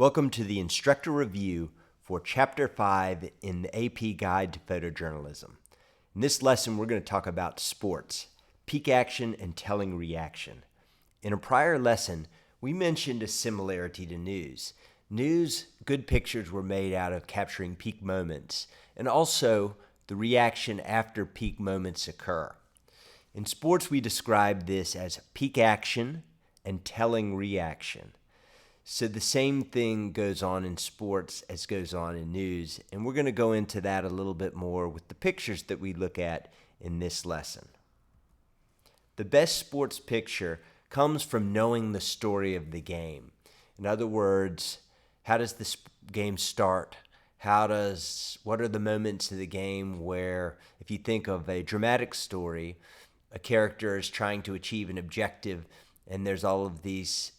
Welcome to the Instructor Review for Chapter 5 in the AP Guide to Photojournalism. In this lesson, we're going to talk about sports, peak action, and telling reaction. In a prior lesson, we mentioned a similarity to news. News, good pictures were made out of capturing peak moments, and also the reaction after peak moments occur. In sports, we describe this as peak action and telling reaction. So the same thing goes on in sports as goes on in news, and we're going to go into that a little bit more with the pictures that we look at in this lesson. The best sports picture comes from knowing the story of the game. In other words, how does the game start? What are the moments of the game where, if you think of a dramatic story, a character is trying to achieve an objective, and there's all of these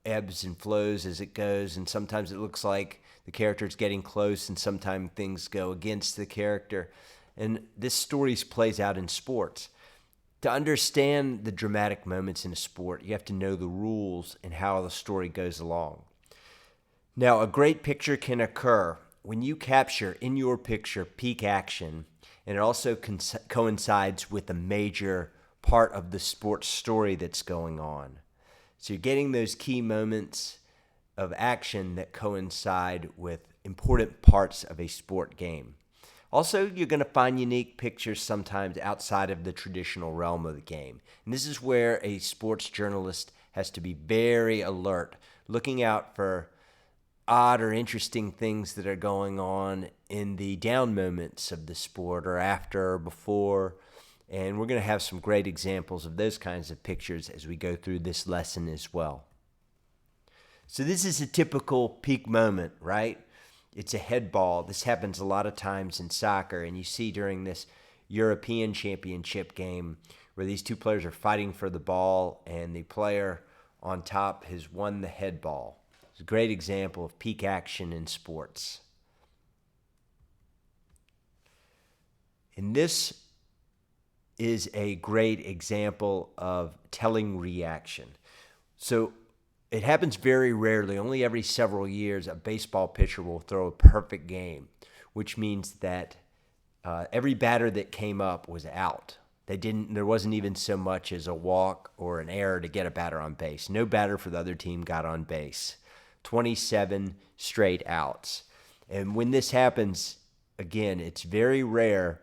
ebbs and flows as it goes, and sometimes it looks like the character is getting close, and sometimes things go against the character. And this story plays out in sports. To understand the dramatic moments in a sport, you have to know the rules and how the story goes along. Now, a great picture can occur when you capture in your picture peak action, and it also coincides with a major part of the sports story that's going on. So you're getting those key moments of action that coincide with important parts of a sport game. Also, you're going to find unique pictures sometimes outside of the traditional realm of the game. And this is where a sports journalist has to be very alert, looking out for odd or interesting things that are going on in the down moments of the sport, or after or before. And we're going to have some great examples of those kinds of pictures as we go through this lesson as well. So this is a typical peak moment, right? It's a head ball. This happens a lot of times in soccer, and you see during this European Championship game where these two players are fighting for the ball, and the player on top has won the head ball. It's a great example of peak action in sports. In this is a great example of telling reaction. So it happens very rarely. Only every several years a baseball pitcher will throw a perfect game, which means that every batter that came up was out. There wasn't even so much as a walk or an error to get a batter on base. No batter for the other team got on base. 27 straight outs. And when this happens, again, it's very rare,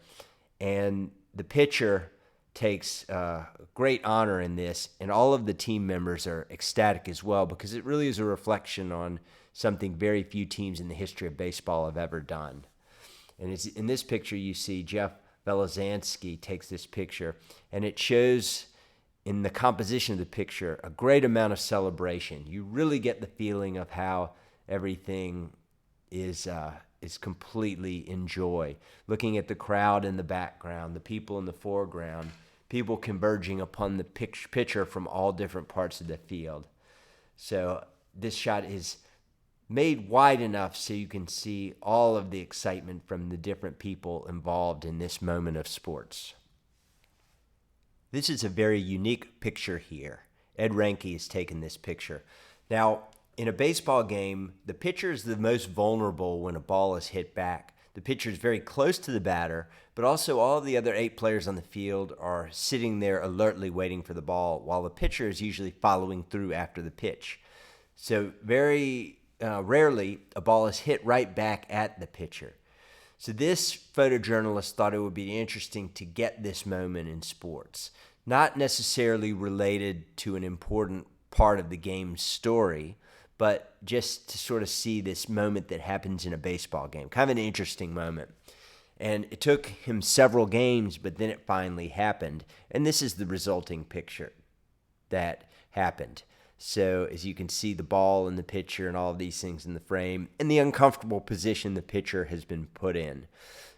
and the pitcher takes great honor in this, and all of the team members are ecstatic as well, because it really is a reflection on something very few teams in the history of baseball have ever done. And it's, in this picture, you see Jeff Velizansky takes this picture, and it shows in the composition of the picture a great amount of celebration. You really get the feeling of how everything is completely in joy. Looking at the crowd in the background, the people in the foreground, people converging upon the pitcher from all different parts of the field. So this shot is made wide enough so you can see all of the excitement from the different people involved in this moment of sports. This is a very unique picture here. Ed Ranke has taken this picture. Now, in a baseball game, the pitcher is the most vulnerable when a ball is hit back. The pitcher is very close to the batter, but also all of the other 8 players on the field are sitting there alertly waiting for the ball, while the pitcher is usually following through after the pitch. So very rarely a ball is hit right back at the pitcher. So this photojournalist thought it would be interesting to get this moment in sports, not necessarily related to an important part of the game's story, but just to sort of see this moment that happens in a baseball game. Kind of an interesting moment. And it took him several games, but then it finally happened. And this is the resulting picture that happened. So as you can see, the ball and the pitcher and all of these things in the frame, and the uncomfortable position the pitcher has been put in.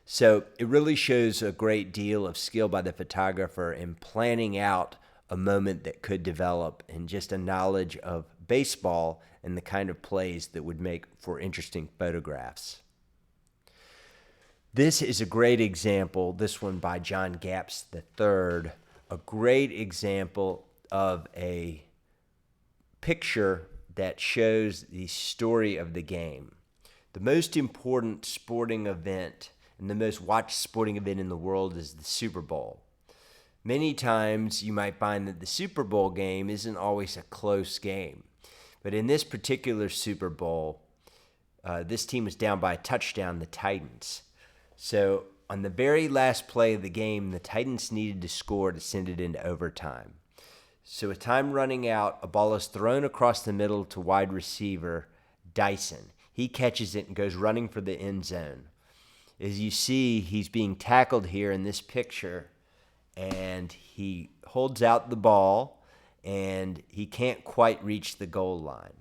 So it really shows a great deal of skill by the photographer in planning out a moment that could develop, and just a knowledge of baseball and the kind of plays that would make for interesting photographs. This is a great example, this one by John Gaps III, a great example of a picture that shows the story of the game. The most important sporting event and the most watched sporting event in the world is the Super Bowl. Many times you might find that the Super Bowl game isn't always a close game. But in this particular Super Bowl, this team was down by a touchdown, the Titans. So on the very last play of the game, the Titans needed to score to send it into overtime. So with time running out, a ball is thrown across the middle to wide receiver Dyson. He catches it and goes running for the end zone. As you see, he's being tackled here in this picture, and he holds out the ball, and he can't quite reach the goal line.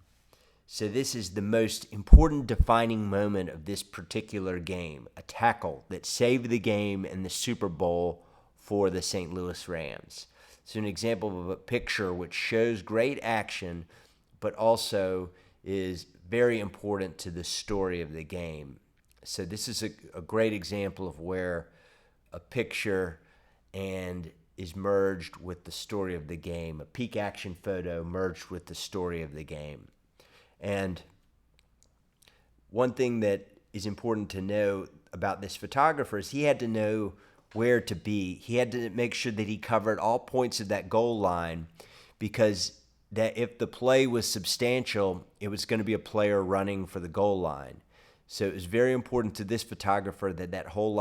So this is the most important defining moment of this particular game, a tackle that saved the game in the Super Bowl for the St. Louis Rams. So an example of a picture which shows great action, but also is very important to the story of the game. So this is a great example of where a picture and is merged with the story of the game, a peak action photo merged with the story of the game. And one thing that is important to know about this photographer is he had to know where to be. He had to make sure that he covered all points of that goal line, because that if the play was substantial, it was going to be a player running for the goal line. So it was very important to this photographer that that whole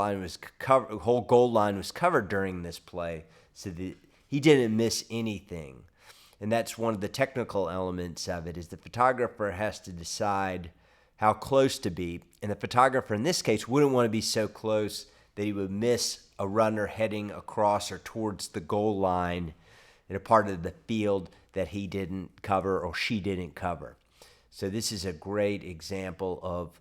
goal line was covered during this play, so that he didn't miss anything. And that's one of the technical elements of it, is the photographer has to decide how close to be. And the photographer in this case wouldn't want to be so close that he would miss a runner heading across or towards the goal line in a part of the field that he didn't cover or she didn't cover. So this is a great example of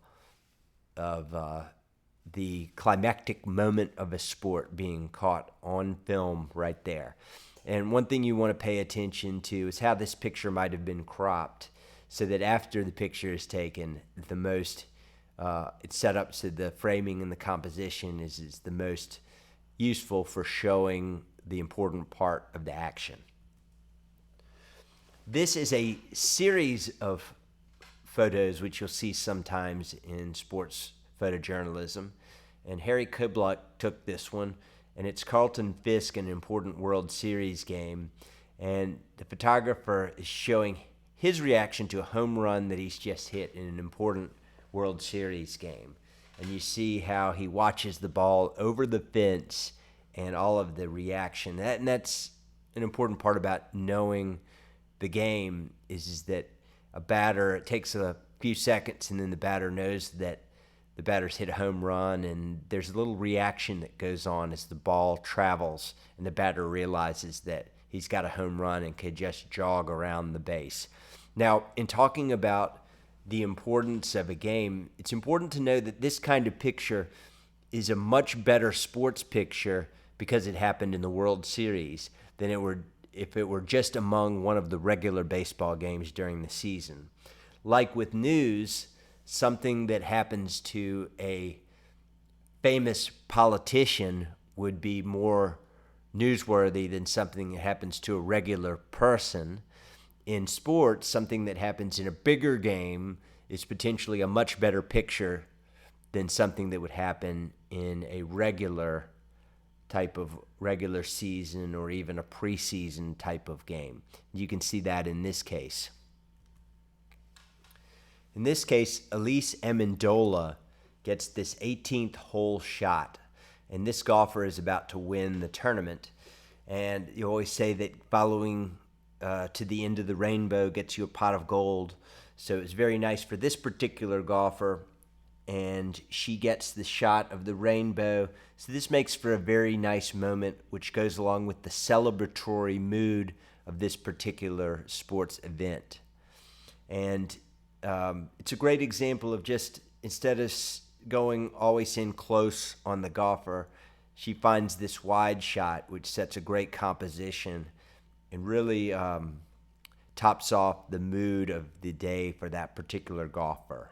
the climactic moment of a sport being caught on film right there. And one thing you want to pay attention to is how this picture might have been cropped, so that after the picture is taken, it's set up so the framing and the composition is the most useful for showing the important part of the action. This is a series of photos which you'll see sometimes in sports photojournalism, and Harry CABLUCK took this one. And it's Carlton Fisk, an important World Series game. And the photographer is showing his reaction to a home run that he's just hit in an important World Series game. And you see how he watches the ball over the fence and all of the reaction. And that's an important part about knowing the game is that a batter, it takes a few seconds, and then the batter knows that the batter's hit a home run, and there's a little reaction that goes on as the ball travels, and the batter realizes that he's got a home run and could just jog around the base. Now, in talking about the importance of a game, it's important to know that this kind of picture is a much better sports picture because it happened in the World Series than if it were just among one of the regular baseball games during the season. Like with news, something that happens to a famous politician would be more newsworthy than something that happens to a regular person. In sports, something that happens in a bigger game is potentially a much better picture than something that would happen in a regular season or even a preseason type of game. You can see that in this case. In this case, ELISE AMENDOLA gets this 18th hole shot, and this golfer is about to win the tournament. And you always say that following to the end of the rainbow gets you a pot of gold. So it's very nice for this particular golfer, and she gets the shot of the rainbow. So this makes for a very nice moment, which goes along with the celebratory mood of this particular sports event. And it's a great example of just, instead of going always in close on the golfer, she finds this wide shot, which sets a great composition and really tops off the mood of the day for that particular golfer.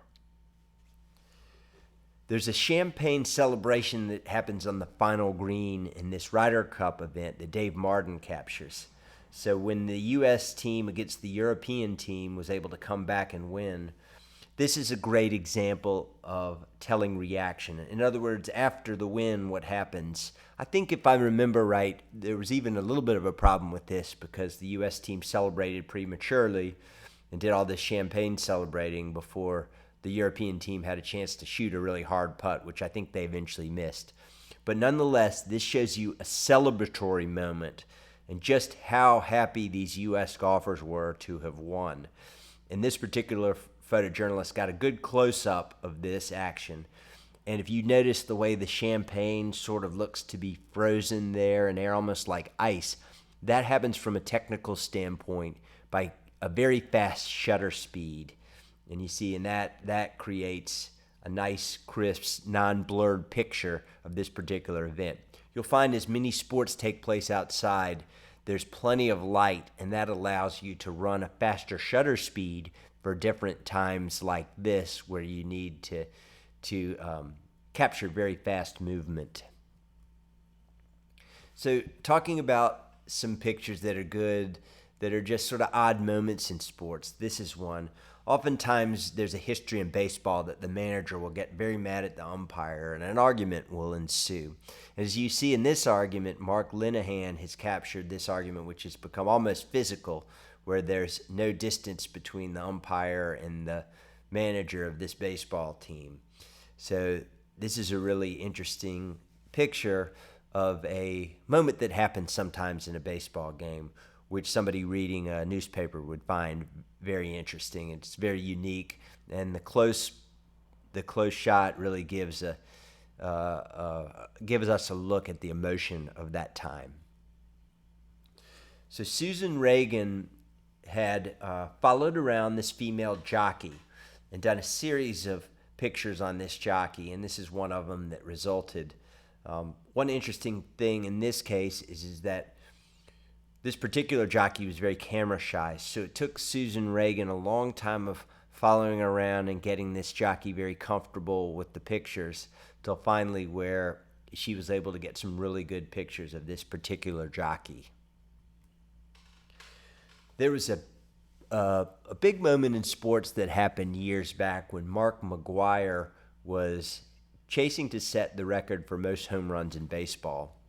There's a champagne celebration that happens on the final green in this Ryder Cup event that Dave Martin captures. So when the U.S. team against the European team was able to come back and win, this is a great example of telling reaction. In other words, after the win, what happens? I think if I remember right, there was even a little bit of a problem with this because the U.S. team celebrated prematurely and did all this champagne celebrating before the European team had a chance to shoot a really hard putt, which I think they eventually missed. But nonetheless, this shows you a celebratory moment and just how happy these U.S. golfers were to have won. In this particular photojournalist got a good close-up of this action. And if you notice the way the champagne sort of looks to be frozen there and they're almost like ice, that happens from a technical standpoint by a very fast shutter speed. And you see, and that creates a nice, crisp, non-blurred picture of this particular event. You'll find as many sports take place outside, there's plenty of light, and that allows you to run a faster shutter speed for different times like this where you need to capture very fast movement. So talking about some pictures that are good, that are just sort of odd moments in sports, this is one. Oftentimes there's a history in baseball that the manager will get very mad at the umpire and an argument will ensue. As you see in this argument, Mark LENNIHAN has captured this argument, which has become almost physical, where there's no distance between the umpire and the manager of this baseball team. So this is a really interesting picture of a moment that happens sometimes in a baseball game, which somebody reading a newspaper would find very interesting. It's very unique, and the close shot really gives us a look at the emotion of that time. So Susan Reagan had followed around this female jockey and done a series of pictures on this jockey, and this is one of them that resulted. One interesting thing in this case is that this particular jockey was very camera shy, so it took Susan Reagan a long time of following around and getting this jockey very comfortable with the pictures till finally where she was able to get some really good pictures of this particular jockey. There was a big moment in sports that happened years back when Mark McGwire was chasing to set the record for most home runs in baseball.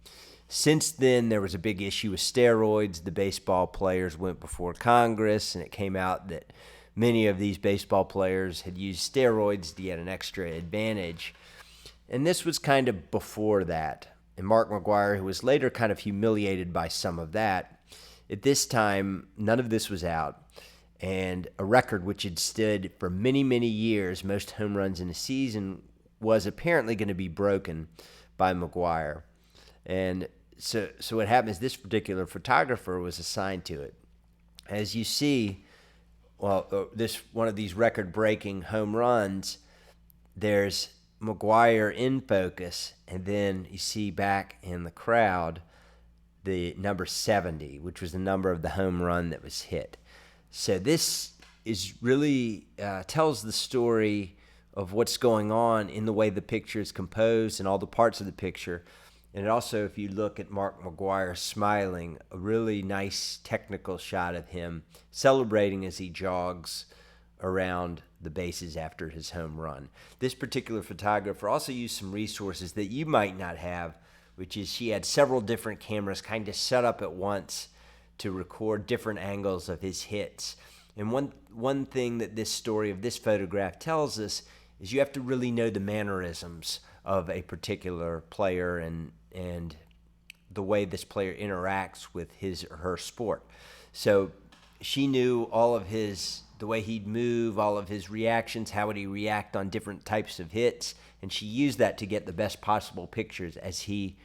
Since then, there was a big issue with steroids. The baseball players went before Congress, and it came out that many of these baseball players had used steroids to get an extra advantage. And this was kind of before that. And Mark McGwire, who was later kind of humiliated by some of that, at this time, none of this was out. And a record which had stood for many, many years, most home runs in a season, was apparently going to be broken by McGwire. And so what happened is this particular photographer was assigned to it. As you see, this one of these record-breaking home runs, there's McGwire in focus, and then you see back in the crowd the number 70, which was the number of the home run that was hit. So this is really tells the story of what's going on in the way the picture is composed and all the parts of the picture. And also, if you look at Mark McGwire smiling, a really nice technical shot of him celebrating as he jogs around the bases after his home run. This particular photographer also used some resources that you might not have, which is she had several different cameras kind of set up at once to record different angles of his hits. And one thing that this story of this photograph tells us is you have to really know the mannerisms of a particular player and the way this player interacts with his or her sport. So she knew all of the way he'd move, all of his reactions, how would he react on different types of hits, and she used that to get the best possible pictures as he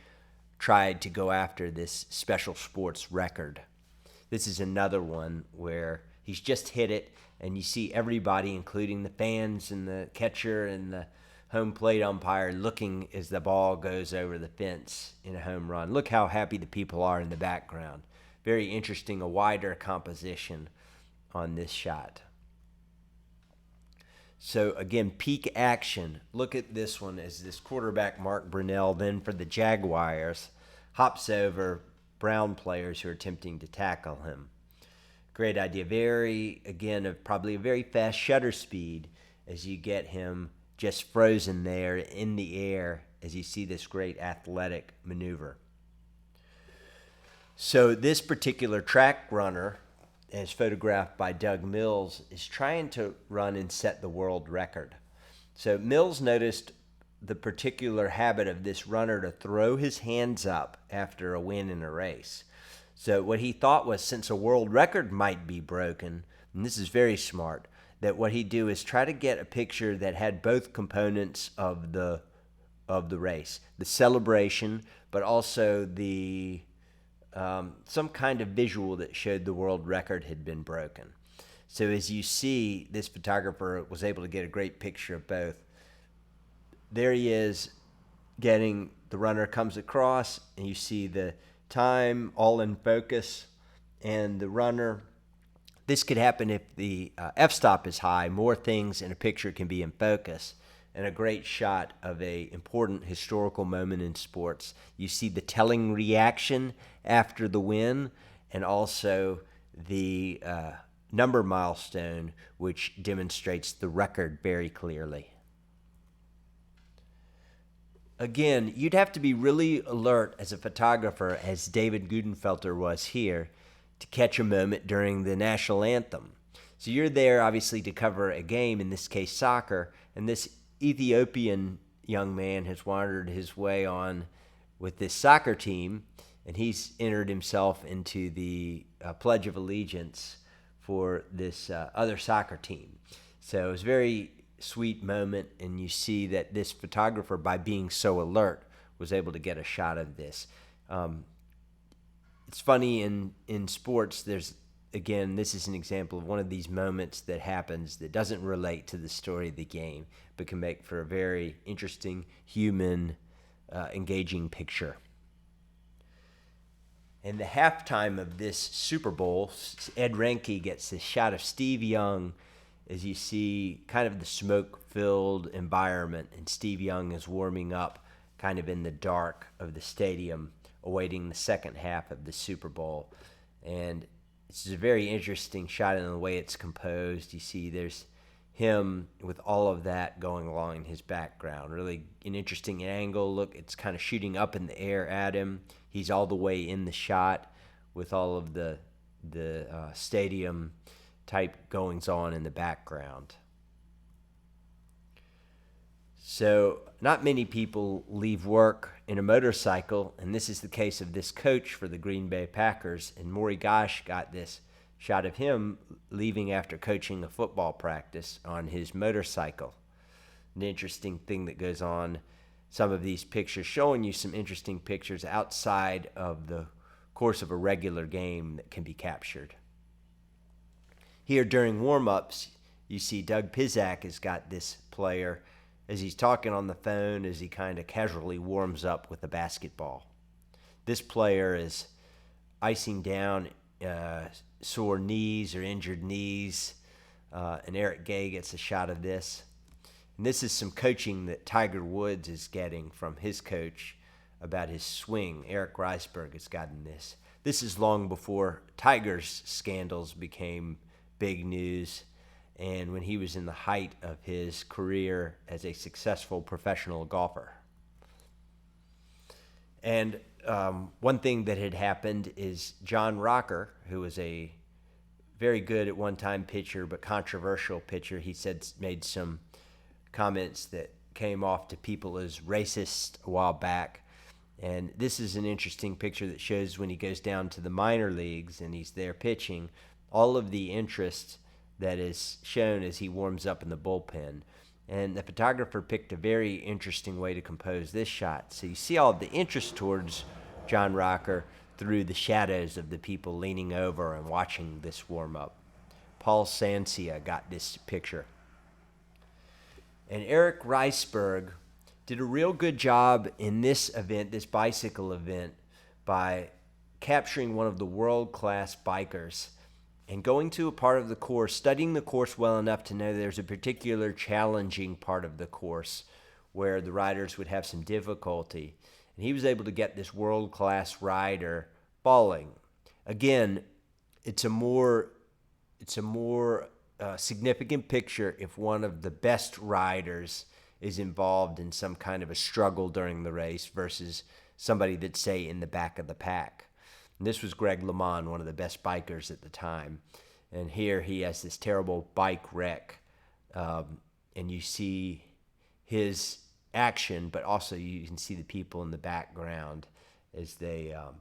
tried to go after this special sports record. This is another one where he's just hit it, and you see everybody, including the fans and the catcher and the home plate umpire, looking as the ball goes over the fence in a home run. Look how happy the people are in the background. Very interesting, a wider composition on this shot. So again, peak action. Look at this one as this quarterback, Mark Brunell, then for the Jaguars, hops over, brown players who are attempting to tackle him. Great idea. Probably a very fast shutter speed as you get him just frozen there in the air as you see this great athletic maneuver. So this particular track runner, as photographed by Doug Mills, is trying to run and set the world record. So Mills noticed the particular habit of this runner to throw his hands up after a win in a race. So what he thought was, since a world record might be broken, and this is very smart, that what he'd do is try to get a picture that had both components of the race, the celebration, but also the some kind of visual that showed the world record had been broken. So as you see, this photographer was able to get a great picture of both. There he is, the runner comes across, and you see the time all in focus, and the runner. This could happen if the f-stop is high. More things in a picture can be in focus. And a great shot of a important historical moment in sports. You see the telling reaction after the win, and also the number milestone, which demonstrates the record very clearly. Again, you'd have to be really alert as a photographer, as David Guttenfelder was here, to catch a moment during the national anthem. So you're there, obviously, to cover a game, in this case soccer, and this Ethiopian young man has wandered his way on with this soccer team, and he's entered himself into the Pledge of Allegiance for this other soccer team. So it was a very sweet moment, and you see that this photographer, by being so alert, was able to get a shot of this. It's funny in sports, this is an example of one of these moments that happens that doesn't relate to the story of the game, but can make for a very interesting, human, engaging picture. In the halftime of this Super Bowl, Ed Renke gets this shot of Steve Young as you see kind of the smoke-filled environment, and Steve Young is warming up kind of in the dark of the stadium, awaiting the second half of the Super Bowl. And it's a very interesting shot in the way it's composed. You see there's him with all of that going along in his background. Really an interesting angle. Look, it's kind of shooting up in the air at him. He's all the way in the shot with all of the stadium type goings on in the background. So not many people leave work in a motorcycle, and this is the case of this coach for the Green Bay Packers, and Maury Gosh got this shot of him leaving after coaching a football practice on his motorcycle. An interesting thing that goes on, some of these pictures showing you some interesting pictures outside of the course of a regular game that can be captured. Here during warm-ups, you see Doug Piszak has got this player as he's talking on the phone as he kind of casually warms up with a basketball. This player is icing down sore knees or injured knees, and Eric Gay gets a shot of this. And this is some coaching that Tiger Woods is getting from his coach about his swing. Eric Risberg has gotten this. This is long before Tiger's scandals became big news, and when he was in the height of his career as a successful professional golfer. And one thing that had happened is John Rocker, who was a very good at one time pitcher, but controversial pitcher, he made some comments that came off to people as racist a while back. And this is an interesting picture that shows when he goes down to the minor leagues and he's there pitching, all of the interest that is shown as he warms up in the bullpen. And the photographer picked a very interesting way to compose this shot. So you see all of the interest towards John Rocker through the shadows of the people leaning over and watching this warm-up. Paul Sancia got this picture. And Eric Risberg did a real good job in this event, this bicycle event, by capturing one of the world-class bikers and going to a part of the course, studying the course well enough to know there's a particular challenging part of the course where the riders would have some difficulty. And he was able to get this world-class rider falling. Again, it's a more significant picture if one of the best riders is involved in some kind of a struggle during the race versus somebody that's, say, in the back of the pack. And this was Greg LeMond, one of the best bikers at the time. And here he has this terrible bike wreck. And you see his action, but also you can see the people in the background as they are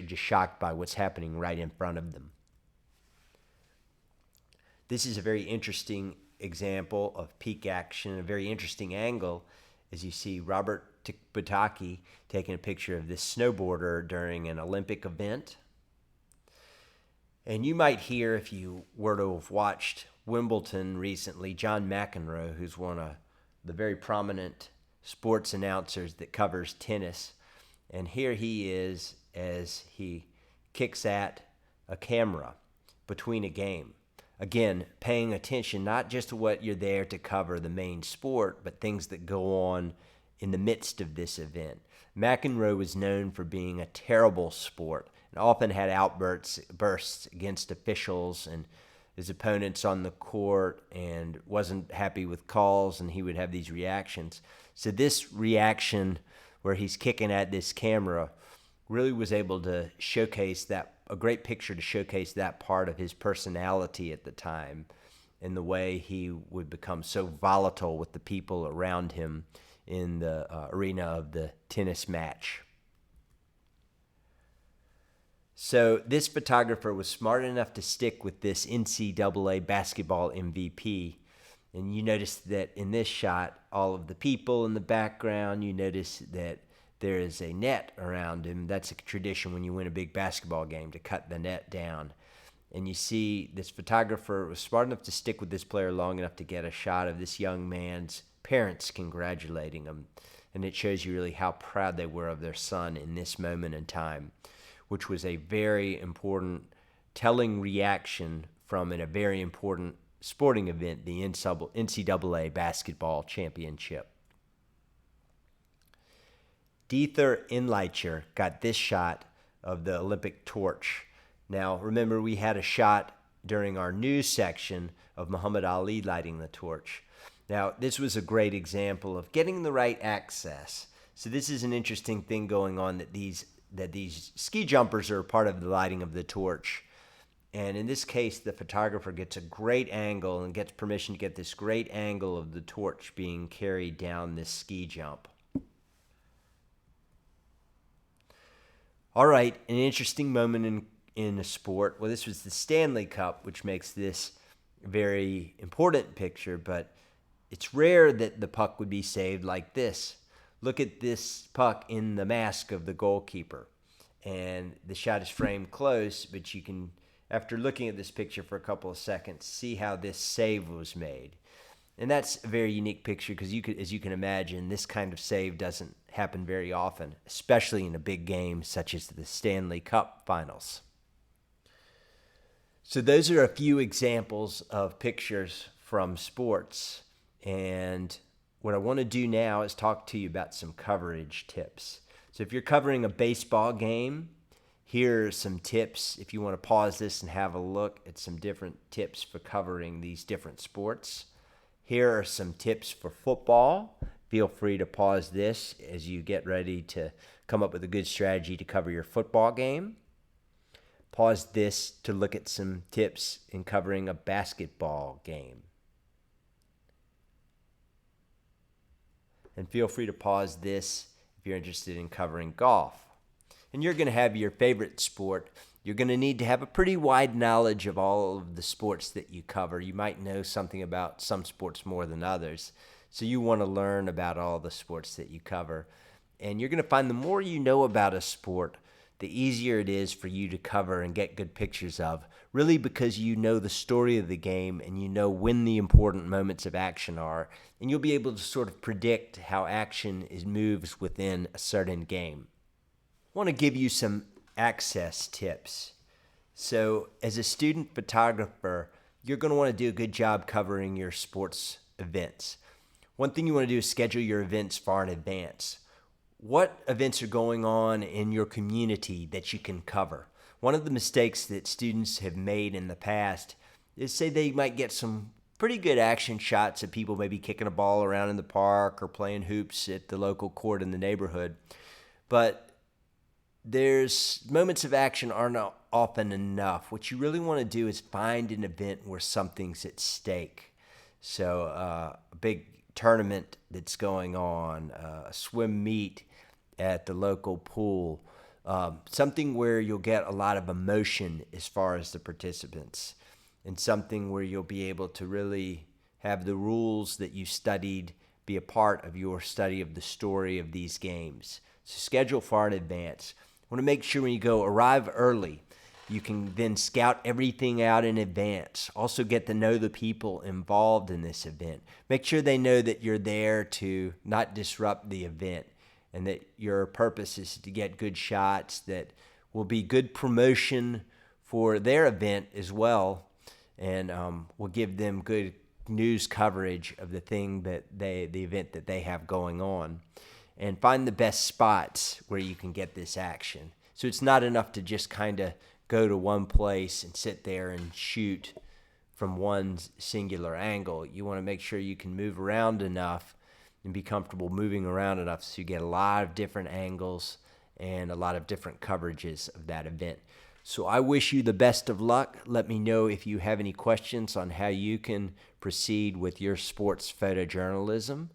just shocked by what's happening right in front of them. This is a very interesting example of peak action, a very interesting angle, as you see Robert Butaki taking a picture of this snowboarder during an Olympic event. And you might hear, if you were to have watched Wimbledon recently, John McEnroe, who's one of the very prominent sports announcers that covers tennis. And here he is as he kicks at a camera between a game. Again, paying attention not just to what you're there to cover, the main sport, but things that go on in the midst of this event. McEnroe was known for being a terrible sport and often had outbursts against officials and his opponents on the court and wasn't happy with calls, and he would have these reactions. So this reaction where he's kicking at this camera really was able to showcase that, a great picture to showcase that part of his personality at the time and the way he would become so volatile with the people around him in the arena of the tennis match. So this photographer was smart enough to stick with this NCAA basketball MVP. And you notice that in this shot, all of the people in the background, you notice that there is a net around him. That's a tradition when you win a big basketball game, to cut the net down. And you see this photographer was smart enough to stick with this player long enough to get a shot of this young man's parents congratulating him. And it shows you really how proud they were of their son in this moment in time, which was a very important, telling reaction from a very important sporting event, the NCAA basketball championship. DIETHER ENDLICHER got this shot of the Olympic torch. Now, remember, we had a shot during our news section of Muhammad Ali lighting the torch. Now, this was a great example of getting the right access. So this is an interesting thing going on, that these ski jumpers are part of the lighting of the torch. And in this case, the photographer gets a great angle and gets permission to get this great angle of the torch being carried down this ski jump. All right, an interesting moment in a sport. Well, this was the Stanley Cup, which makes this a very important picture, but it's rare that the puck would be saved like this. Look at this puck in the mask of the goalkeeper. And the shot is framed close, but you can, after looking at this picture for a couple of seconds, see how this save was made. And that's a very unique picture because, as you can imagine, this kind of save doesn't happen very often, especially in a big game such as the Stanley Cup Finals. So those are a few examples of pictures from sports. And what I want to do now is talk to you about some coverage tips. So if you're covering a baseball game, here are some tips if you want to pause this and have a look at some different tips for covering these different sports. Here are some tips for football. Feel free to pause this as you get ready to come up with a good strategy to cover your football game. Pause this to look at some tips in covering a basketball game. And feel free to pause this if you're interested in covering golf. And you're going to have your favorite sport. You're going to need to have a pretty wide knowledge of all of the sports that you cover. You might know something about some sports more than others. So you want to learn about all the sports that you cover. And you're going to find the more you know about a sport, the easier it is for you to cover and get good pictures of, really because you know the story of the game and you know when the important moments of action are, and you'll be able to sort of predict how action moves within a certain game. I want to give you some access tips. So as a student photographer, you're going to want to do a good job covering your sports events. One thing you want to do is schedule your events far in advance. What events are going on in your community that you can cover? one of the mistakes that students have made in the past is say they might get some pretty good action shots of people maybe kicking a ball around in the park or playing hoops at the local court in the neighborhood. But there's moments of action aren't often enough. What you really want to do is find an event where something's at stake. So a big tournament that's going on, a swim meet at the local pool, something where you'll get a lot of emotion as far as the participants, and something where you'll be able to really have the rules that you studied be a part of your study of the story of these games. So schedule far in advance. Want to make sure when you go, arrive early. You can then scout everything out in advance. Also get to know the people involved in this event. Make sure they know that you're there to not disrupt the event and that your purpose is to get good shots that will be good promotion for their event as well, and will give them good news coverage of the event that they have going on. And find the best spots where you can get this action. So it's not enough to just kind of go to one place and sit there and shoot from one singular angle. You want to make sure you can move around enough and be comfortable moving around enough so you get a lot of different angles and a lot of different coverages of that event. So I wish you the best of luck. Let me know if you have any questions on how you can proceed with your sports photojournalism.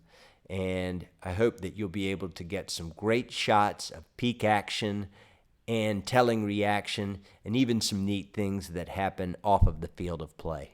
And I hope that you'll be able to get some great shots of peak action and telling reaction and even some neat things that happen off of the field of play.